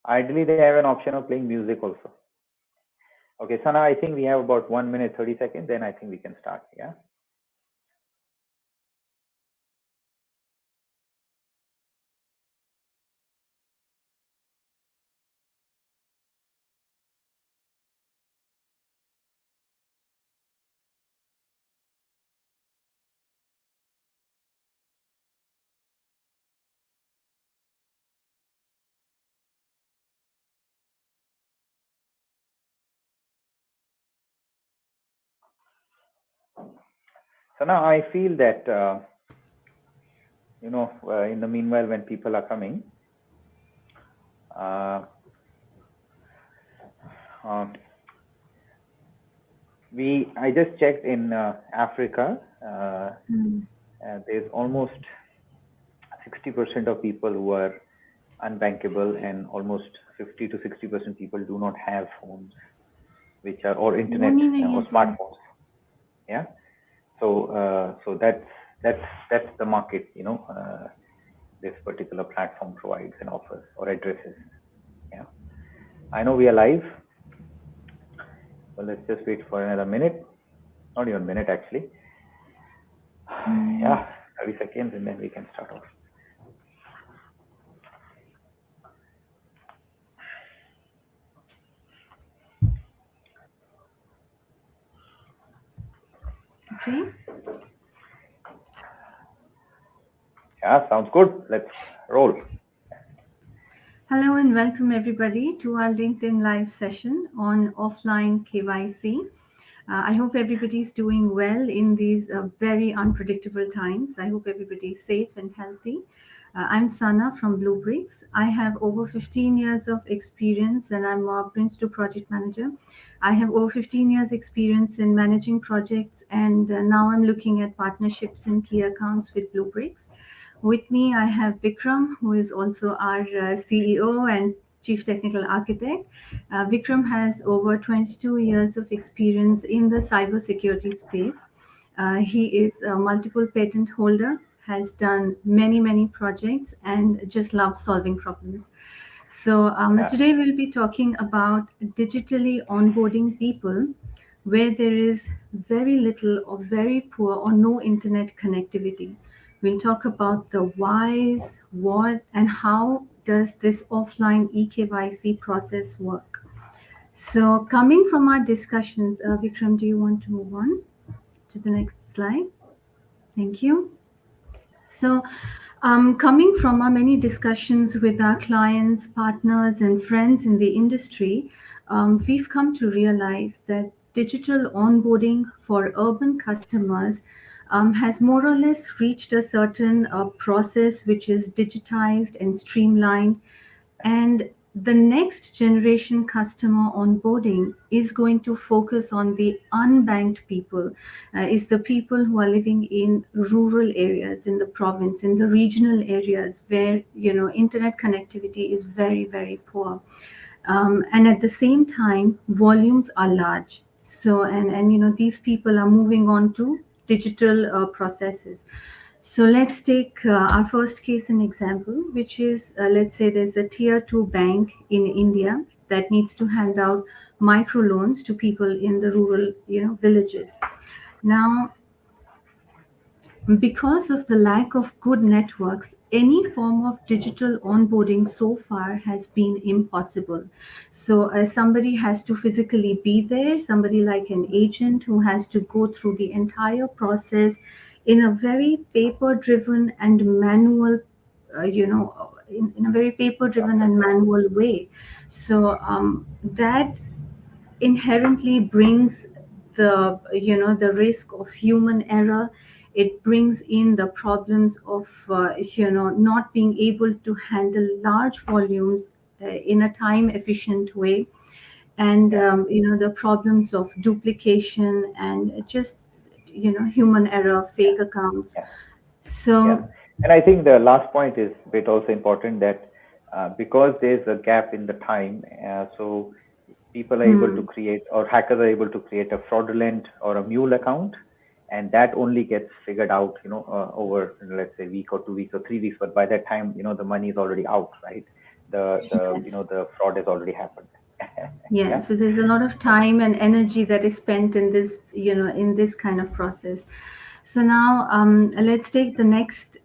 Ideally, they have an option of playing music also. Okay, Sana, I think we have about 1 minute, 30 seconds, then I think we can start, yeah? Sana, I feel that, in the meanwhile, when people are coming, I just checked in Africa, there's almost 60% of people who are unbankable, and almost 50 to 60% people do not have phones, which are or internet or smartphones. Yeah. So that's the market, this particular platform provides and offers or addresses. Yeah. I know we are live. So let's just wait for another minute. Not even a minute, actually. Yeah, 30 seconds, and then we can start off. Okay. Yeah, sounds good. Let's roll. Hello and welcome everybody to our LinkedIn live session on offline KYC. I hope everybody's doing well in these very unpredictable times. I hope everybody's safe and healthy. I'm Sana from Bluebricks. I have over 15 years of experience and I'm a Prince 2 project manager. I have over 15 years experience in managing projects, and now I'm looking at partnerships and key accounts with Bluebricks. With me, I have Vikram, who is also our CEO and Chief Technical Architect. Vikram has over 22 years of experience in the cybersecurity space. He is a multiple patent holder, has done many projects, and just loves solving problems. So today we'll be talking about digitally onboarding people where there is very little or very poor or no internet connectivity. We'll talk about the whys, what, and how does this offline EKYC process work. So coming from our discussions, Vikram, do you want to move on to the next slide? Thank you. So, coming from our many discussions with our clients, partners, and friends in the industry, we've come to realize that digital onboarding for urban customers has more or less reached a certain process which is digitized and streamlined, and the next generation customer onboarding is going to focus on the unbanked people, is the people who are living in rural areas, in the province, in the regional areas where internet connectivity is very poor, and at the same time volumes are large. So and these people are moving on to digital processes. So let's take our first case and example, which is, let's say there's a tier 2 bank in India that needs to hand out microloans to people in the rural, villages. Now, because of the lack of good networks, any form of digital onboarding so far has been impossible. So, somebody has to physically be there, somebody like an agent who has to go through the entire process in a very paper driven and manual, in a very paper driven and manual way. So, that inherently brings the risk of human error. It brings in the problems of not being able to handle large volumes in a time efficient way, and the problems of duplication and just human error, fake accounts. Yeah. So And I think the last point is bit also important, that because there's a gap in the time, so people are able to create, or hackers are able to create a fraudulent or a mule account, and that only gets figured out, over, let's say, week or 2 weeks or 3 weeks. But by that time, the money is already out, right? Yes. the fraud has already happened. Yeah, Yeah. so there's a lot of time and energy that is spent in this, in this kind of process. So now, let's take the next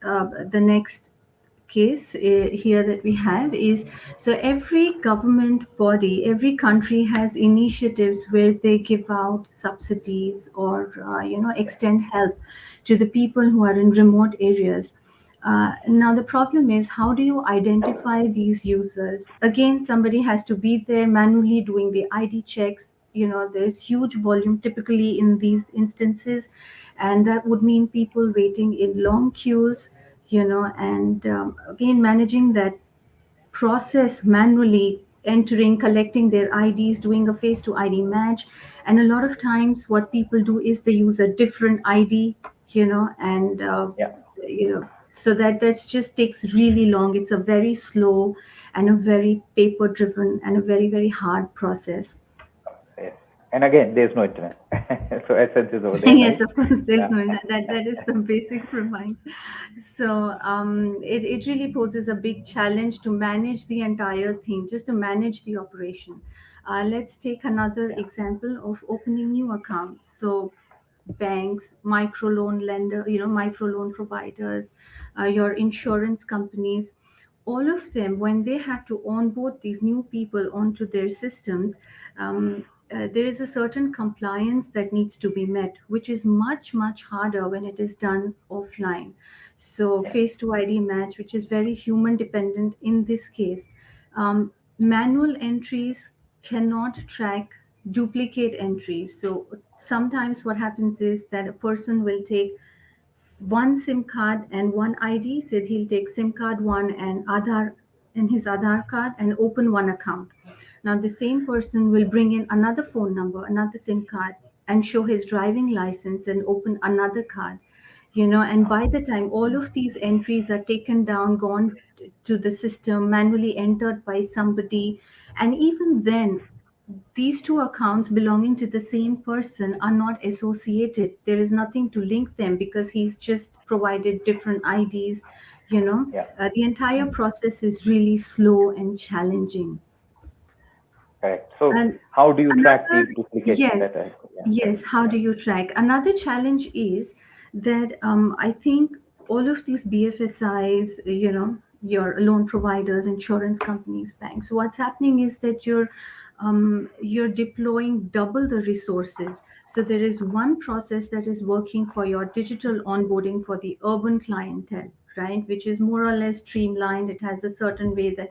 case here that we have is, so every government body, every country has initiatives where they give out subsidies or Yeah. extend help to the people who are in remote areas. Now the problem is, how do you identify these users? Again, somebody has to be there manually doing the ID checks. There's huge volume typically in these instances, and that would mean people waiting in long queues. And again, managing that process manually, entering, collecting their IDs, doing a face to ID match. And a lot of times what people do is they use a different ID, and Yeah. so that's just takes really long. It's a very slow and a very paper driven and a very, very hard process. Yes. And again, there's no internet, so essence is over there, Yes, right? of course, there's Yeah. no that is the basic premise. So it really poses a big challenge to manage the entire thing, just to manage the operation. Let's take another Yeah. example of opening new accounts. So banks, microloan lender, microloan providers, your insurance companies, all of them, when they have to onboard these new people onto their systems, there is a certain compliance that needs to be met, which is much, much harder when it is done offline. So, Yeah. face to ID match, which is very human dependent in this case. Manual entries cannot track duplicate entries. So, sometimes what happens is that a person will take one SIM card and one ID. Said he'll take SIM card one and Aadhaar and his Aadhaar card and open one account. Now the same person will bring in another phone number, another SIM card, and show his driving license and open another card. And by the time all of these entries are taken down, gone to the system, manually entered by somebody, and even then these two accounts belonging to the same person are not associated. There is nothing to link them because he's just provided different IDs. Yeah. The entire process is really slow and challenging. Correct. So And how do you track another, these duplicates yes, that are, yeah, yes, correct. how Yeah. do you track? Another challenge is that I think all of these BFSIs, your loan providers, insurance companies, banks, what's happening is that you're deploying double the resources. So there is one process that is working for your digital onboarding for the urban clientele, right, which is more or less streamlined. It has a certain way that,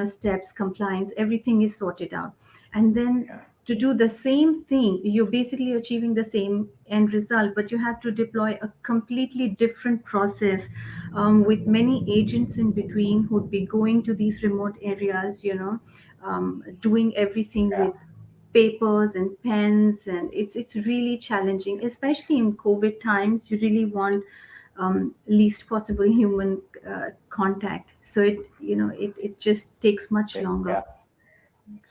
steps, compliance, everything is sorted out. And then Yeah. to do the same thing, you're basically achieving the same end result, but you have to deploy a completely different process, with many agents in between who'd be going to these remote areas, doing everything Yeah. with papers and pens, and it's really challenging, especially in COVID times. You really want least possible human contact, so it just takes much Okay. longer. Yeah.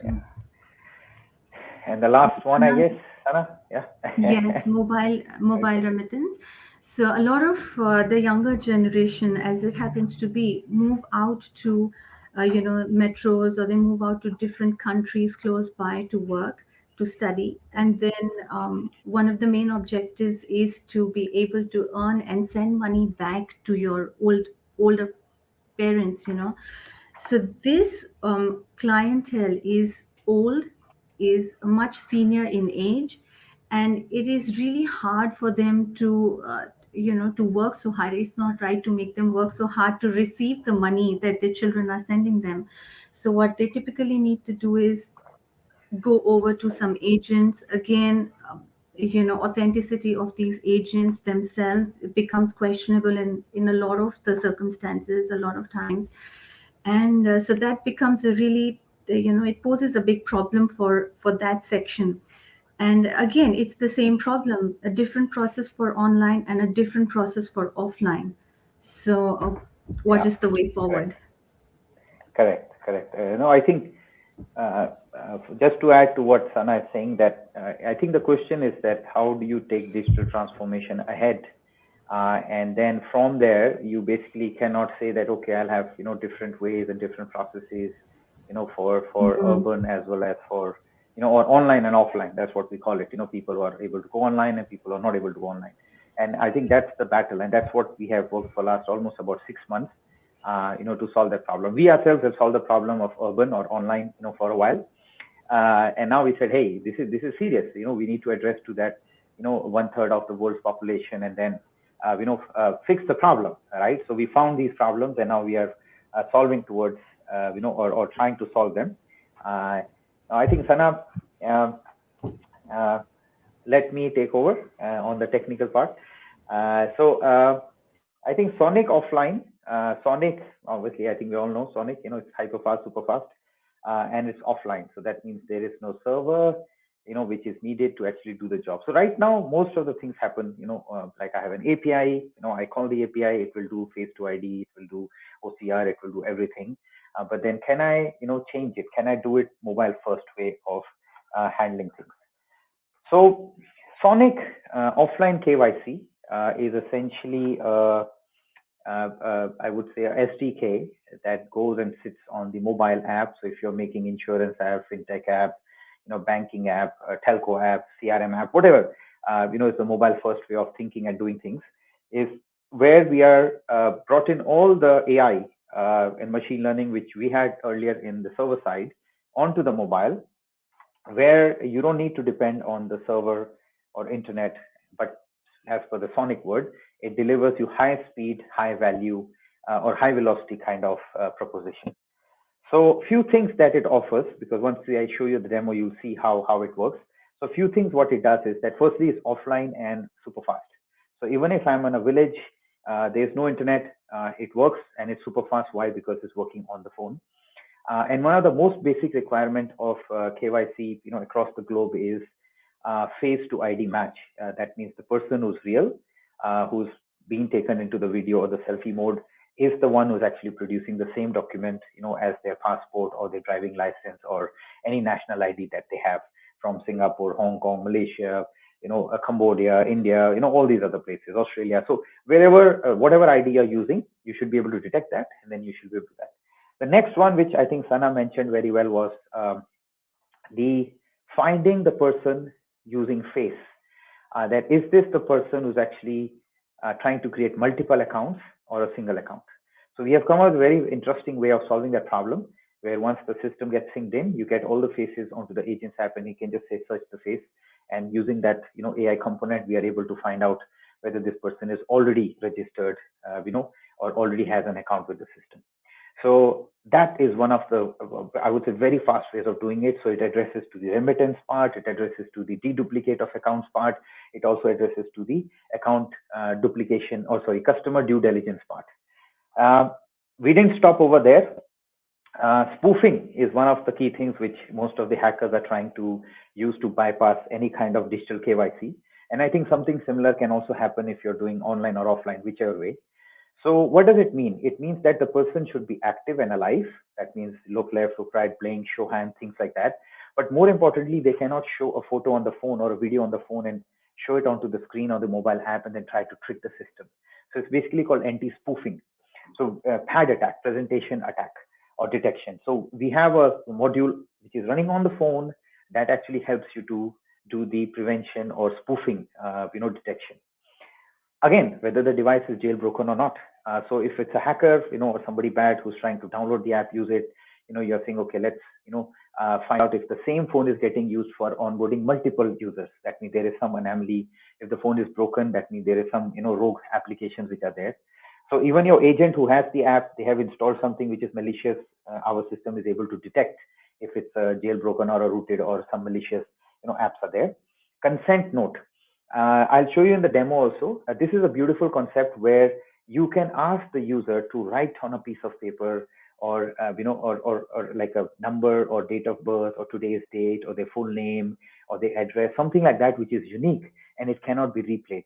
Yeah. And the last one, I guess, Another, Sana. Yeah. yes, mobile Okay. remittance. So a lot of the younger generation, as it happens to be, move out to metros, or they move out to different countries close by to work, to study, and then one of the main objectives is to be able to earn and send money back to your older parents. So this clientele is old, is much senior in age, and it is really hard for them to work so hard. It's not right to make them work so hard to receive the money that the children are sending them. So what they typically need to do is go over to some agents again. Authenticity of these agents themselves, it becomes questionable in a lot of the circumstances, a lot of times. And so that becomes a really, it poses a big problem for that section. And again, it's the same problem, a different process for online and a different process for offline. So what Yeah. is the way Correct. forward? Correct. Correct. No, I think just to add to what Sana is saying, that I think the question is that how do you take digital transformation ahead And then from there, you basically cannot say that, okay, I'll have, different ways and different processes, for urban as well as for, or online and offline. That's what we call it. People who are able to go online and people who are not able to go online. And I think that's the battle. And that's what we have worked for last almost about 6 months, to solve that problem. We ourselves have solved the problem of urban or online, for a while. And now we said, hey, this is serious. We need to address to that, 1/3 of the world's population, and then, fix the problem, right? So we found these problems, and now we are solving towards, or trying to solve them. I think Sana, let me take over on the technical part. So I think Sonic Offline, Sonic, obviously, I think we all know Sonic. It's hyper fast, super fast, and it's offline. So that means there is no server, which is needed to actually do the job. So right now, most of the things happen, like I have an API, I call the API, it will do face to ID, it will do OCR, it will do everything. But then can I, change it? Can I do it mobile first way of handling things? So Sonic Offline KYC is essentially I would say a SDK that goes and sits on the mobile app. So if you're making insurance app, fintech app, banking app, telco app, CRM app, whatever, it's a mobile first way of thinking and doing things, is where we are brought in all the AI and machine learning, which we had earlier in the server side, onto the mobile, where you don't need to depend on the server or internet, but as per the Sonic word, it delivers you high speed, high value, or high velocity kind of proposition. So few things that it offers, because once I show you the demo, you'll see how it works. So few things what it does is that firstly it's offline and super fast. So even if I'm in a village, there's no internet, it works and it's super fast. Why? Because it's working on the phone. And one of the most basic requirement of KYC, across the globe is face to ID match. That means the person who's real, who's being taken into the video or the selfie mode, is the one who's actually producing the same document, as their passport or their driving license or any national ID that they have from Singapore, Hong Kong, Malaysia, Cambodia, India, all these other places, Australia. So wherever, whatever ID you're using, you should be able to detect that, and then you should be able to do that. The next one, which I think Sana mentioned very well, was the finding the person using face. That is this the person who's actually trying to create multiple accounts or a single account. So we have come up with a very interesting way of solving that problem, where once the system gets synced in, you get all the faces onto the agent's app, and you can just say search the face, and using that AI component, we are able to find out whether this person is already registered, or already has an account with the system. So that is one of the, I would say, very fast ways of doing it. So it addresses to the remittance part, it addresses to the deduplicate of accounts part, it also addresses to the account duplication, or sorry, customer due diligence part. We didn't stop over there. Spoofing is one of the key things which most of the hackers are trying to use to bypass any kind of digital KYC. And I think something similar can also happen if you're doing online or offline, whichever way. So what does it mean? It means that the person should be active and alive. That means look left, look right, blink, show hand, things like that. But more importantly, they cannot show a photo on the phone or a video on the phone and show it onto the screen or the mobile app and then try to trick the system. So it's basically called anti-spoofing. So PAD attack, presentation attack or detection. So we have a module which is running on the phone that actually helps you to do the prevention or spoofing, detection. Again, whether the device is jailbroken or not. So if it's a hacker, or somebody bad who's trying to download the app, use it, you're saying, okay, let's, find out if the same phone is getting used for onboarding multiple users. That means there is some anomaly. If the phone is broken, that means there is some, rogue applications which are there. So even your agent who has the app, they have installed something which is malicious. Our system is able to detect if it's jailbroken or a rooted or some malicious, apps are there. Consent note. I'll show you in the demo also. This is a beautiful concept where you can ask the user to write on a piece of paper, or or like a number or date of birth or today's date or their full name or their address, something like that, which is unique and it cannot be replayed.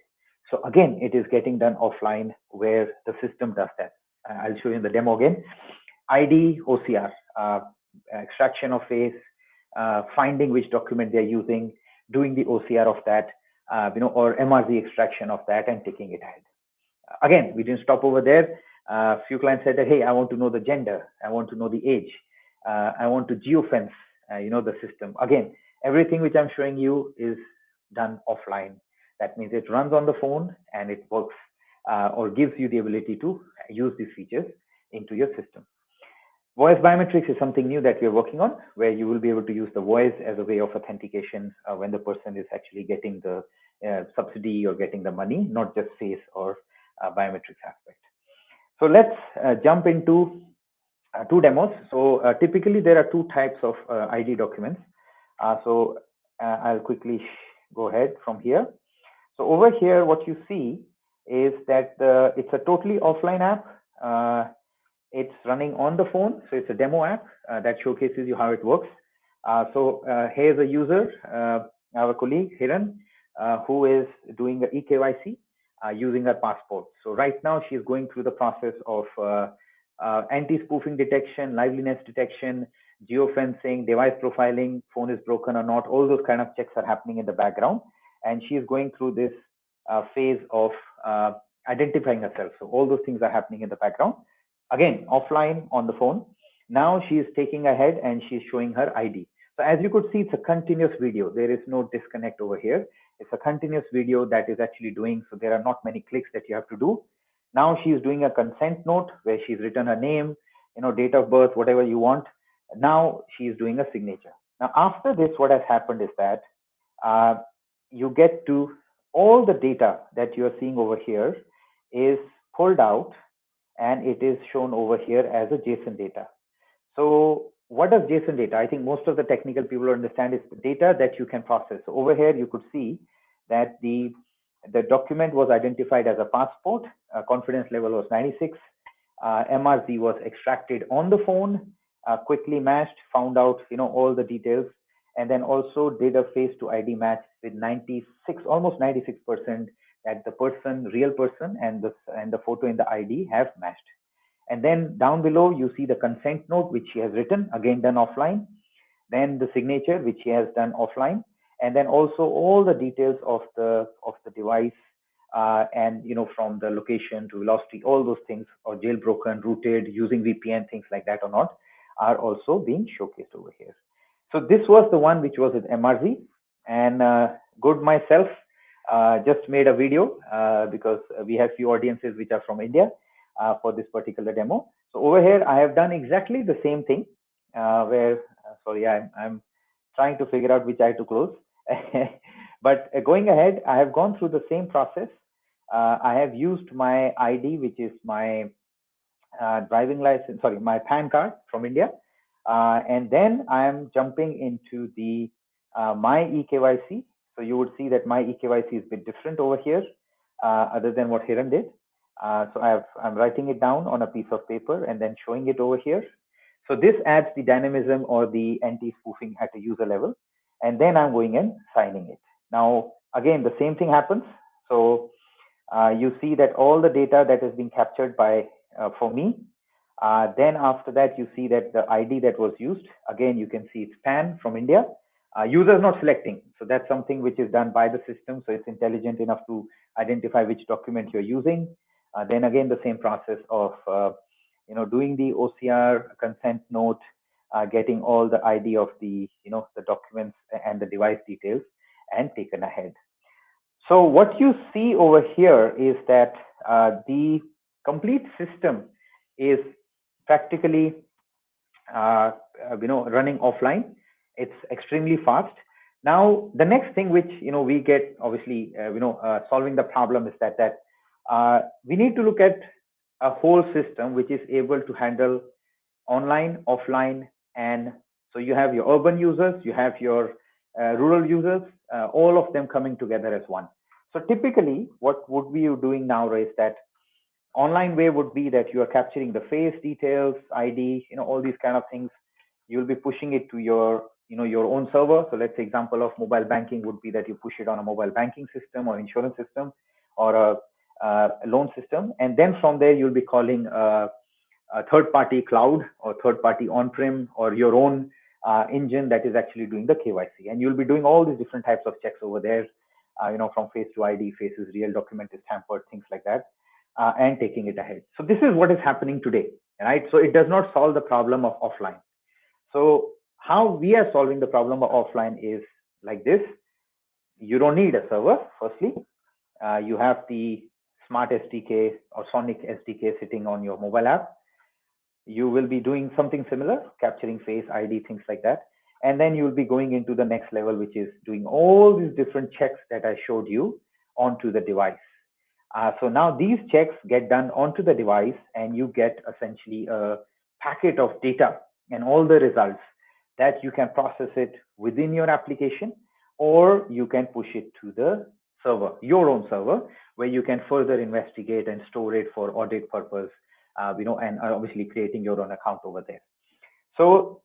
So again, it is getting done offline where the system does that. I'll show you in the demo again. ID, OCR, extraction of face, finding which document they're using, doing the OCR of that, or MRZ extraction of that and taking it ahead. Again, we didn't stop over there. A few clients said that, hey, I want to know the gender, I want to know the age, I want to geofence, the system. Again, everything which I'm showing you is done offline. That means it runs on the phone and it works or gives you the ability to use these features into your system. Voice biometrics is something new that we're working on, where you will be able to use the voice as a way of authentication when the person is actually getting the subsidy or getting the money, not just face or biometrics aspect. So let's jump into two demos. So typically there are two types of ID documents. I'll quickly go ahead from here. So over here, what you see is that it's a totally offline app. It's running on the phone, so it's a demo app that showcases you how it works. Here's a user, our colleague Hiran, who is doing the EKYC using her passport. So right now she's going through the process of anti-spoofing detection, liveliness detection, geofencing, device profiling, phone is broken or not. All those kind of checks are happening in the background, and she's going through this phase of identifying herself. So all those things are happening in the background. Again, offline on the phone. Now she's taking ahead and she's showing her ID. So as you could see, it's a continuous video. There is no disconnect over here. It's a continuous video that is actually doing, so there are not many clicks that you have to do. Now she's doing a consent note where she's written her name, date of birth, whatever you want. Now she's doing a signature. Now after this, what has happened is that you get to all the data that you're seeing over here is pulled out, and it is shown over here as a Json data. So what does Json data? I think most of the technical people understand is the data that you can process. So over here, you could see that the document was identified as a passport. Confidence level was 96. MRZ was extracted on the phone, quickly matched, found out all the details, and then also did a face to ID match with 96, almost 96%, that the person, real person, and the photo in the ID have matched. And then down below, you see the consent note, which she has written, again done offline. Then the signature, which she has done offline. And then also all the details of the device, and from the location to velocity, all those things, or jailbroken, rooted, using VPN, things like that or not, are also being showcased over here. So this was the one which was with MRZ, and good myself just made a video because we have few audiences which are from India for this particular demo. So over here, I have done exactly the same thing sorry, I'm trying to figure out which eye to close. But going ahead, I have gone through the same process. I have used my ID, which is my driving license, sorry, my PAN card from India. And then I am jumping into the my EKYC. So you would see that my EKYC is a bit different over here, other than what Hiran did. So I'm writing it down on a piece of paper and then showing it over here. So this adds the dynamism or the anti-spoofing at a user level. And then I'm going and signing it. Now, again, the same thing happens. So you see that all the data that is being captured by for me. Then after that, you see that the ID that was used, again, you can see it's PAN from India. User is not selecting. So that's something which is done by the system. So it's intelligent enough to identify which document you're using. Then again, the same process of doing the OCR consent note, getting all the ID of the the documents and the device details, and taken ahead. So what you see over here is that the complete system is practically running offline. It's extremely fast. Now the next thing which we get, obviously solving the problem, is that we need to look at a whole system which is able to handle online, offline, and so you have your urban users, you have your rural users, all of them coming together as one. So typically, what would we be doing now is that online way would be that you are capturing the face details, ID, all these kind of things. You'll be pushing it to your your own server. So let's say example of mobile banking would be that you push it on a mobile banking system or insurance system or a loan system, and then from there you'll be calling a third-party cloud or third-party on-prem or your own engine that is actually doing the KYC, and you'll be doing all these different types of checks over there, from face to ID, faces, real document is tampered, things like that. and taking it ahead. So this is what is happening today, right? So it does not solve the problem of offline. So how we are solving the problem of offline is like this. You don't need a server, firstly. You have the Smart SDK or Sonic SDK sitting on your mobile app. You will be doing something similar, capturing face ID, things like that. And then you'll be going into the next level, which is doing all these different checks that I showed you onto the device. So now these checks get done onto the device, and you get essentially a packet of data and all the results that you can process it within your application, or you can push it to the server, your own server, where you can further investigate and store it for audit purpose, and obviously creating your own account over there. So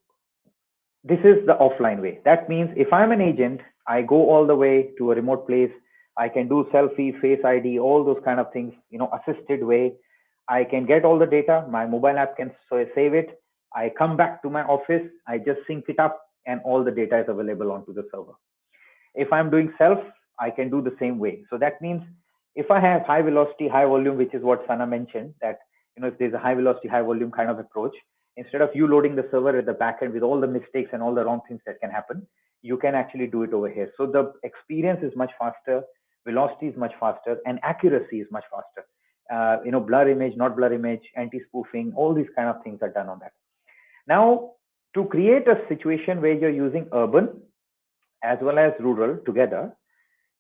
this is the offline way. That means if I'm an agent, I go all the way to a remote place. I can do selfie, face ID, all those kind of things, assisted way. I can get all the data. My mobile app can save it. I come back to my office. I just sync it up, and all the data is available onto the server. If I'm doing self, I can do the same way. So that means if I have high velocity, high volume, which is what Sana mentioned, that if there's a high velocity, high volume kind of approach, instead of you loading the server at the back end with all the mistakes and all the wrong things that can happen, you can actually do it over here. So the experience is much faster, velocity is much faster, and accuracy is much faster. Blur image, not blur image, anti-spoofing, all these kind of things are done on that. Now, to create a situation where you're using urban as well as rural together,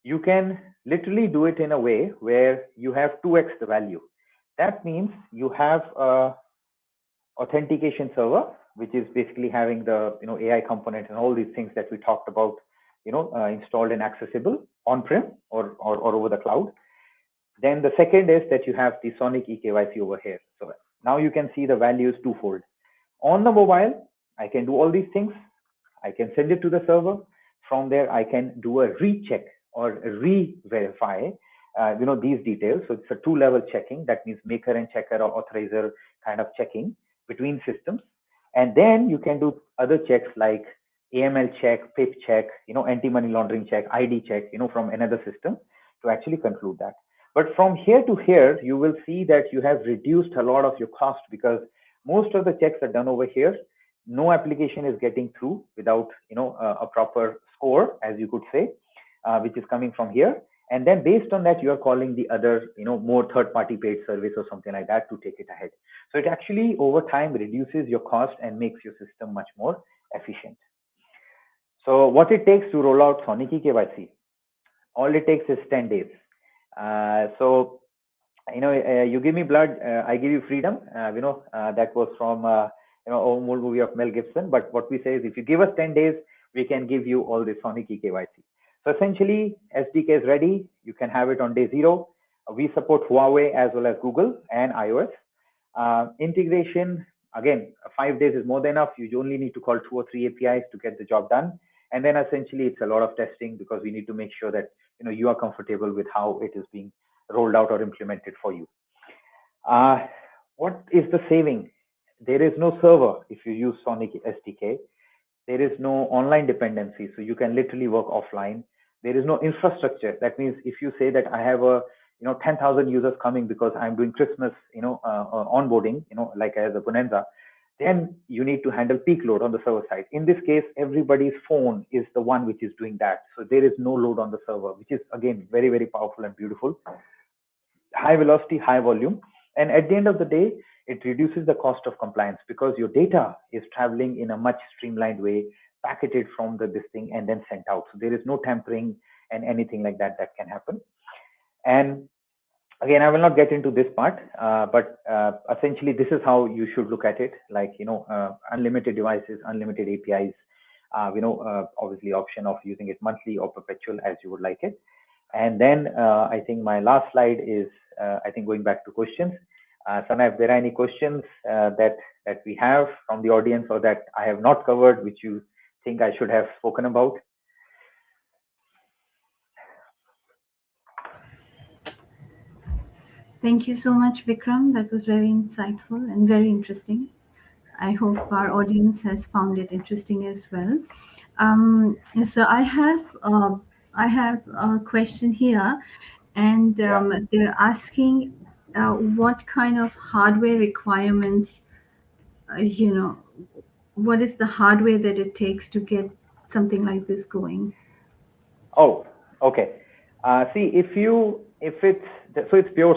you can literally do it in a way where you have 2x the value. That means you have a authentication server, which is basically having the AI component and all these things that we talked about, installed and accessible on-prem or over the cloud. Then the second is that you have the Sonic EKYC over here. So now you can see the values twofold. On the mobile, I can do all these things. I can send it to the server. From there, I can do a recheck or re-verify, these details. So it's a two-level checking. That means maker and checker or authorizer kind of checking between systems. And then you can do other checks like AML check, PIP check, anti-money laundering check, ID check, from another system to actually conclude that. But from here to here, you will see that you have reduced a lot of your cost, because most of the checks are done over here. No application is getting through without a proper score, as you could say, which is coming from here. And then based on that, you are calling the other, more third-party paid service or something like that to take it ahead. So it actually over time reduces your cost and makes your system much more efficient. So what it takes to roll out Sonic EKYC, all it takes is 10 days. So you give me blood, I give you freedom. That was from old movie of Mel Gibson. But what we say is, if you give us 10 days, we can give you all the Sonic EKYC. So essentially, SDK is ready. You can have it on day 0. We support Huawei as well as Google and iOS. Integration, again, 5 days is more than enough. You only need to call 2 or 3 APIs to get the job done. And then essentially, it's a lot of testing, because we need to make sure that you are comfortable with how it is being rolled out or implemented for you. What is the saving? There is no server if you use Sonic SDK. There is no online dependency, so you can literally work offline. There is no infrastructure. That means if you say that I have 10,000 users coming because I'm doing Christmas, onboarding, like as a bonanza, then you need to handle peak load on the server side. In this case, everybody's phone is the one which is doing that. So there is no load on the server, which is again very, very powerful and beautiful. High velocity, high volume. And at the end of the day, it reduces the cost of compliance, because your data is traveling in a much streamlined way, packeted from this thing and then sent out. So there is no tampering and anything like that that can happen. And again, I will not get into this part, but essentially this is how you should look at it. Like, unlimited devices, unlimited APIs, obviously option of using it monthly or perpetual as you would like it. And then I think my last slide is, I think, going back to questions. Sana, if there are any questions that we have from the audience, or that I have not covered, which you think I should have spoken about? Thank you so much, Vikram. That was very insightful and very interesting. I hope our audience has found it interesting as well. So I have a question here, and they're asking what kind of hardware requirements, you know, what is the hardware that it takes to get something like this going? Oh, okay. See, it's pure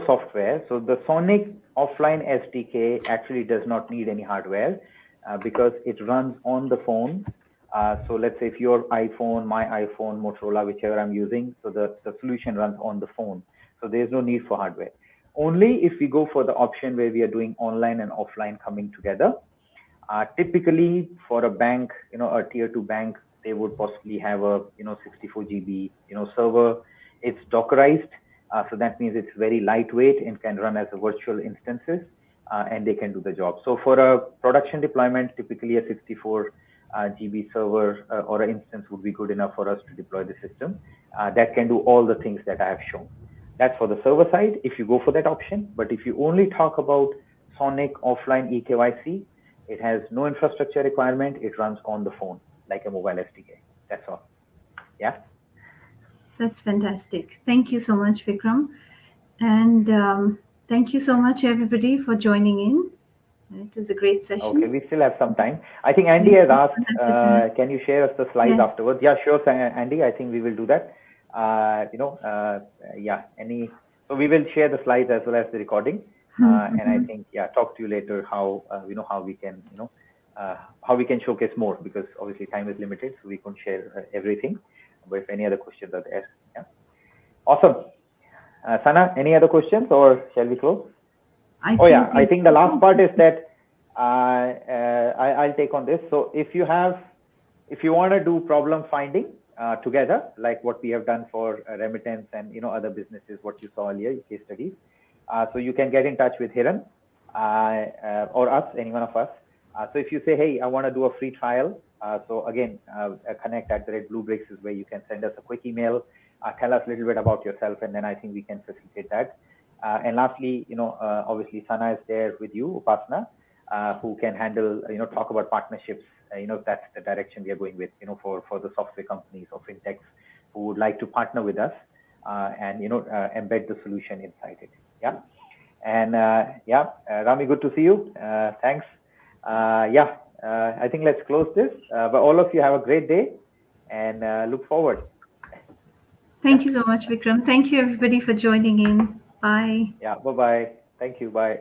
software. So the Sonic Offline SDK actually does not need any hardware because it runs on the phone. So let's say if your iPhone, my iPhone, Motorola, whichever I'm using, so the solution runs on the phone. So there's no need for hardware. Only if we go for the option where we are doing online and offline coming together. Typically, for a bank, a tier two bank, they would possibly have a 64 GB server. It's Dockerized, so that means it's very lightweight and can run as a virtual instances, and they can do the job. So for a production deployment, typically a 64 GB server or an instance would be good enough for us to deploy the system that can do all the things that I have shown. That's for the server side, if you go for that option. But if you only talk about Sonic Offline EKYC, it has no infrastructure requirement. It runs on the phone like a mobile SDK. That's all. Yeah. That's fantastic. Thank you so much, Vikram. And thank you so much, everybody, for joining in. It was a great session. Okay, we still have some time. I think Andy has asked, can you share us the slides Yes. afterwards? Yeah, sure, Andy. I think we will do that. Yeah. So we will share the slides as well as the recording. And I think, talk to you later how how we can how we can showcase more, because obviously time is limited, so we can't share everything. But if any other questions are there, yeah. Awesome. Sana, any other questions or shall we close? I think the last part is that I'll take on this. So if you want to do problem finding together, like what we have done for remittance and other businesses, what you saw earlier, case studies. So you can get in touch with Hiran or us, any one of us. So if you say, hey, I want to do a free trial, so again, connect@bluebricks is where you can send us a quick email, tell us a little bit about yourself, and then I think we can facilitate that. And lastly, obviously Sana is there with you, Upasana, who can handle, talk about partnerships. That's the direction we are going with, for the software companies or fintechs who would like to partner with us and embed the solution inside it. Yeah. And Rami, good to see you. Thanks. I think let's close this. But all of you have a great day and look forward. Thank you so much, Vikram. Thank you, everybody, for joining in. Bye. Yeah. Bye-bye. Thank you. Bye.